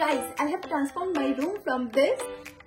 Guys, I have transformed my room from this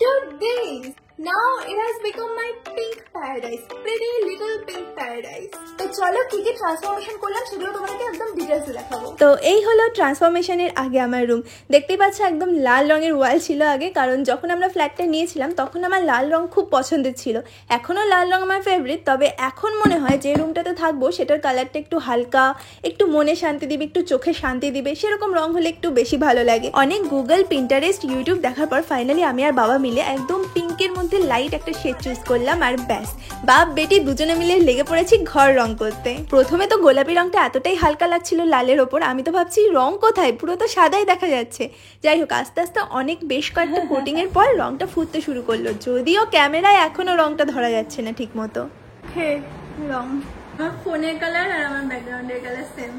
to this. Now it has become my pink paradise. Pretty little pink paradise. তো চলো কি কি transformation করলাম সেগুলো তোমাকে একদম ডিটেইলসে দেখাবো। তো এই হলো ট্রান্সফরমেশনের আগে আমার রুম। দেখতেই পাচ্ছ একদম লাল রঙের ওয়াল ছিল আগে, কারণ যখন আমরা ফ্ল্যাটটা নিয়েছিলাম তখন আমার লাল রং খুব পছন্দের ছিল। এখনও লাল রং আমার ফেভারিট, তবে এখন মনে হয় যে রুমটাতে থাকবো সেটার কালারটা একটু হালকা, একটু মনে শান্তি দিবে, একটু চোখে শান্তি দিবে, সেরকম রং হলে একটু বেশি ভালো লাগে। অনেক গুগল, পিন্টারেস্ট, ইউটিউব দেখার পর ফাইনালি আমি আর বাবা মিলে একদম পিঙ্কের মধ্যে লাইট একটা শেড চুজ করলাম, আর ব্যাস বাপ বেটি দুজনে মিলে লেগে পড়েছি ঘর রং করতে। প্রথমে তো গোলাপি রংটা এতটাই হালকা লাগছিল লালের ওপর, আমি তো ভাবছি রং কোথায়, পুরো তো সাদাই দেখা যাচ্ছে। যাই হোক, আস্তে আস্তে অনেক বেশ কয়েকটা কোটিং এর পর রংটা ফুটতে শুরু করলো, যদিও ক্যামেরায় এখনো রংটা ধরা যাচ্ছে না ঠিক মতো। রং আমার ফোনের কালার আর আমার ব্যাকগ্রাউন্ডের কালার সেম।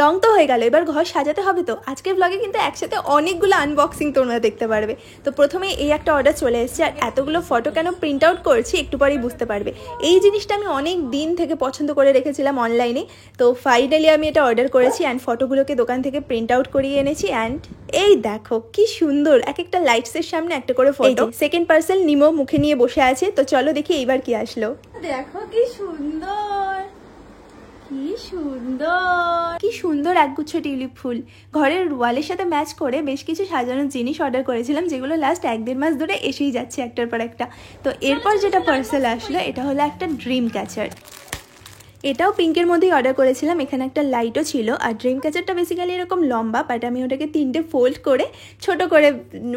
রং তো হয়ে গেল, এবার ঘর সাজাতে হবে। তো আজকের ব্লগে কিন্তু একসাথে অনেকগুলো আনবক্সিং তোমরা দেখতে পারবে। তো প্রথমে এই একটা অর্ডার চলে এসেছে, আর এতগুলো ফটো কেন প্রিন্ট আউট করছি একটু পরেই বুঝতে পারবে। এই জিনিসটা আমি অনেক দিন থেকে পছন্দ করে রেখেছিলাম অনলাইনে, তো ফাইনালি আমি এটা অর্ডার করেছি অ্যান্ড ফটোগুলোকে দোকান থেকে প্রিন্ট আউট করিয়ে এনেছি। অ্যান্ড এই দেখো কি সুন্দর, এক একটা লাইটসের সামনে একটা করে ফটো। সেকেন্ড পার্সেল নিমো মুখে নিয়ে বসে আছে, তো চলো দেখি এইবার কি আসলো। দেখো কি সুন্দর, কি সুন্দর, কি সুন্দর একগুচ্ছ টিউলিপ ফুল। ঘরের ওয়ালের সাথে ম্যাচ করে বেশ কিছু সাজানোর জিনিস অর্ডার করেছিলাম, যেগুলো লাস্ট 1-1.5 মাস ধরে এসেই যাচ্ছে একটার পর একটা। তো এরপর যেটা পার্সেল আসলো এটা হলো একটা ড্রিম ক্যাচার। এটাও পিঙ্কের মধ্যেই অর্ডার করেছিলাম, এখানে একটা লাইটও ছিল। আর ড্রিম ক্যাচারটা বেসিক্যালি এরকম লম্বা, বাট আমি ওটাকে 3টে ফোল্ড করে ছোট করে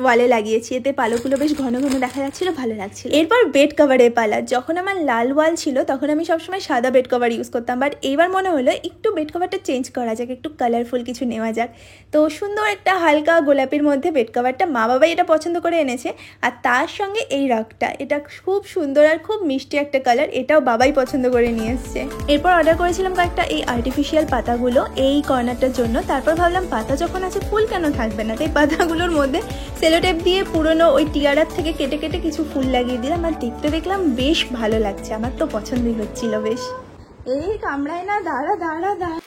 ওয়ালে লাগিয়েছি, এতে পালকগুলো বেশ ঘন ঘন দেখা যাচ্ছিল, ভালো লাগছিল। এরপর বেড কভারের পালা। যখন আমার লাল ওয়াল ছিল তখন আমি সবসময় সাদা বেড কভার ইউজ করতাম, বাট এইবার মনে হলো একটু বেড কভারটা চেঞ্জ করা যাক, একটু কালারফুল কিছু নেওয়া যাক। তো সুন্দর একটা হালকা গোলাপির মধ্যে বেড কভারটা, মা বাবাই এটা পছন্দ করে এনেছে। আর তার সঙ্গে এই রাগটা, এটা খুব সুন্দর আর খুব মিষ্টি একটা কালার, এটাও বাবাই পছন্দ করে নিয়ে এসছে। এরপর অর্ডার করেছিলাম কয়েকটা এই আর্টিফিশিয়াল পাতাগুলো এই কর্নারটার জন্য। তারপর ভাবলাম পাতা যখন আছে ফুল কেন থাকবে না, তাই পাতাগুলোর মধ্যে সেলোটেপ দিয়ে পুরনো ওই টিয়ারার থেকে কেটে কেটে কিছু ফুল লাগিয়ে দিলাম। আর দেখতে দেখলাম বেশ ভালো লাগছে, আমার তো পছন্দই হচ্ছিল বেশ। এই কামড়ায় না, দাঁড়া দাঁড়া দাঁড়া।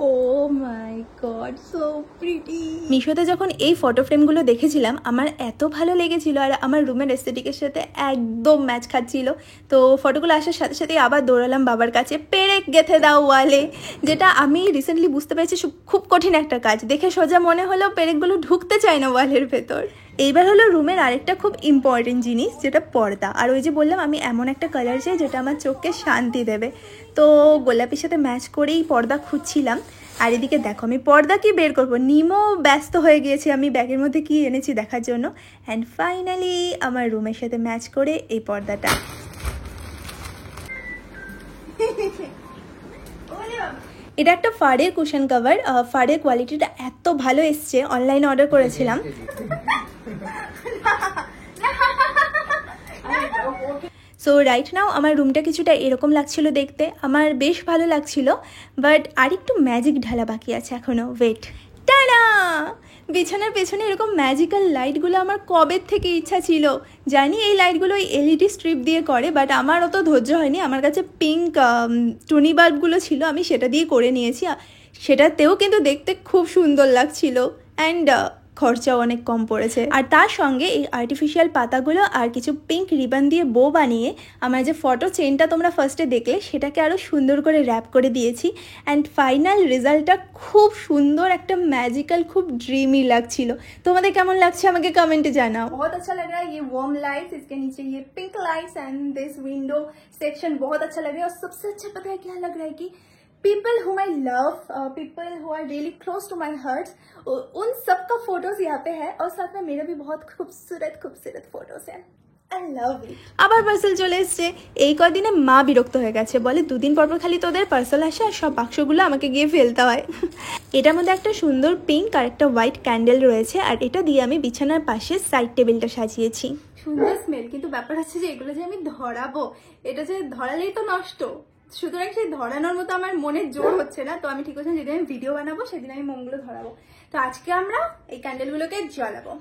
Oh my god, so pretty. মিশোতে যখন এই ফটো ফ্রেমগুলো দেখেছিলাম আমার এত ভালো লেগেছিল, আর আমার রুমের এস্থেটিকের সাথে একদম ম্যাচ খাচ্ছিল। তো ফটোগুলো আসার সাথে সাথেই আবার দৌড়ালাম বাবার কাছে, পেরেক গেঁথে দাও ওয়ালে। যেটা আমি রিসেন্টলি বুঝতে পেরেছি খুব কঠিন একটা কাজ, দেখে সোজা মনে হলো পেরেকগুলো ঢুকতে চায় না ওয়ালের ভেতর। এইবার হলো রুমের আরেকটা খুব ইম্পর্টেন্ট জিনিস, যেটা পর্দা। আর ওই যে বললাম আমি এমন একটা কালার চাই যেটা আমার চোখকে শান্তি দেবে, তো গোলাপির সাথে ম্যাচ করেই পর্দা খুঁজছিলাম। আর এদিকে দেখো আমি পর্দা কি বের করবো, নিমো ব্যস্ত হয়ে গিয়েছি আমি ব্যাগের মধ্যে কি এনেছি দেখার জন্য। অ্যান্ড ফাইনালি আমার রুমের সাথে ম্যাচ করে এই পর্দাটা। এটা একটা ফাড়ের কুশন কভার, ফাড়ের কোয়ালিটিটা এত ভালো এসছে, অনলাইনে অর্ডার করেছিলাম। সো রাইট নাও আমার রুমটা কিছুটা এরকম লাগছিল দেখতে, আমার বেশ ভালো লাগছিল, বাট আরেকটু ম্যাজিক ঢালা বাকি আছে এখনও, ওয়েট। টানা বিছানার পেছনে এরকম ম্যাজিক্যাল লাইটগুলো আমার কবে থেকে ইচ্ছা ছিল। জানি এই লাইটগুলো ওই এলইডি স্ট্রিপ দিয়ে করে, বাট আমার অত ধৈর্য হয়নি। আমার কাছে পিঙ্ক টুনি বাল্বগুলো ছিল, আমি সেটা দিয়ে করে নিয়েছি, সেটাতেও কিন্তু দেখতে খুব সুন্দর লাগছিল। অ্যান্ড খরচাও অনেক কম পড়েছে। আর তার সঙ্গে এই আর্টিফিশিয়াল পাতাগুলো আর কিছু পিঙ্ক রিবন দিয়ে বো বানিয়ে আমার যে ফটো চেনটা তোমরা ফার্স্টে দেখলে সেটাকে আরও সুন্দর করে র্যাপ করে দিয়েছি। অ্যান্ড ফাইনাল রেজাল্টটা খুব সুন্দর, একটা ম্যাজিক্যাল, খুব ড্রিমি লাগছিল। তোমাদের কেমন লাগছে আমাকে কমেন্টে জানাও। बहुत अच्छा लग रहा है ये वार्म लाइट्स, इसके नीचे ये pink lights and this window section बहुत अच्छा लग रहा है। और सबसे अच्छा पता है क्या लग रहा है कि people whom I love, people who are really close to my heart, उन सब का फोटोज यहाँ पे है, और साथ में मेरा भी बहुत खूबसूरत खूबसूरत फोटोज है। আবার পার্সেল চলে এসছে। এই কদিনে মা বিরক্ত হয়ে গেছে, বলে 2 দিন পর খালি তোদের পার্সেল আসে আর সব বাক্সগুলো আমাকে গিয়ে ফেলতে হয়। এটার মধ্যে একটা সুন্দর পিঙ্ক আর একটা হোয়াইট ক্যান্ডেল রয়েছে, আর এটা দিয়ে আমি বিছানার পাশে সাইড টেবিলটা সাজিয়েছি। সুন্দর স্মেল, কিন্তু ব্যাপার হচ্ছে যে এগুলো যে আমি ধরাবো, এটা যে ধরালেই তো নষ্ট, সুতরাং সেই ধরানোর মতো আমার মনের জোর হচ্ছে না। তো আমি ঠিক আছে যেদিন আমি ভিডিও বানাবো সেদিন আমি মোমগুলো ধরাবো। তো আজকে আমরা এই ক্যান্ডেলগুলোকে জ্বালাবো।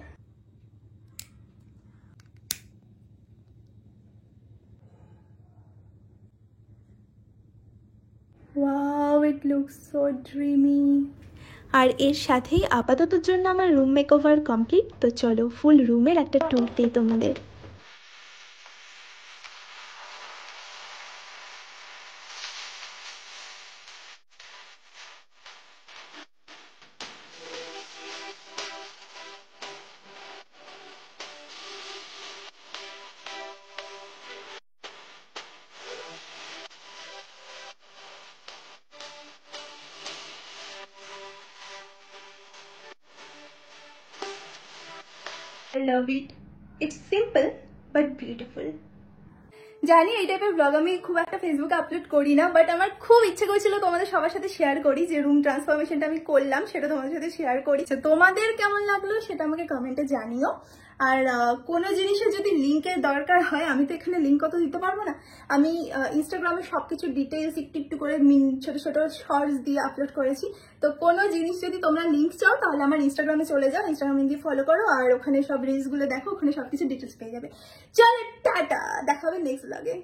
Wow, it looks so dreamy. আর এর সাথেই আপাততর জন্য আমার রুম মেকওভার কমপ্লিট। তো চলো ফুল রুমের একটা ট্যুর দিই তোমাদের। I love it. It's simple but beautiful. জানি এই টাইপের ব্লগ আমি খুব একটা ফেসবুকে আপলোড করি না, বাট আমার খুব ইচ্ছে করেছিল তোমাদের সবার সাথে শেয়ার করি, যে রুম ট্রান্সফরমেশনটা আমি করলাম সেটা তোমাদের সাথে শেয়ার করি। তো তোমাদের কেমন লাগলো সেটা আমাকে কমেন্টে জানিও। আর কোনো জিনিসের যদি লিঙ্কের দরকার হয়, আমি তো এখানে লিঙ্ক কত দিতে পারবো না, আমি ইনস্টাগ্রামে সবকিছু ডিটেলস একটু একটু করে ছোট ছোট শর্টস দিয়ে আপলোড করেছি। তো কোনো জিনিস যদি তোমরা লিঙ্ক চাও তাহলে আমার ইনস্টাগ্রামে চলে যাও, ইনস্টাগ্রামে গিয়ে ফলো করো, আর ওখানে সব রিলসগুলো দেখো, ওখানে সবকিছু ডিটেলস পেয়ে যাবে। চলো টাটা, দেখা হবে নেক্সট ব্লগে।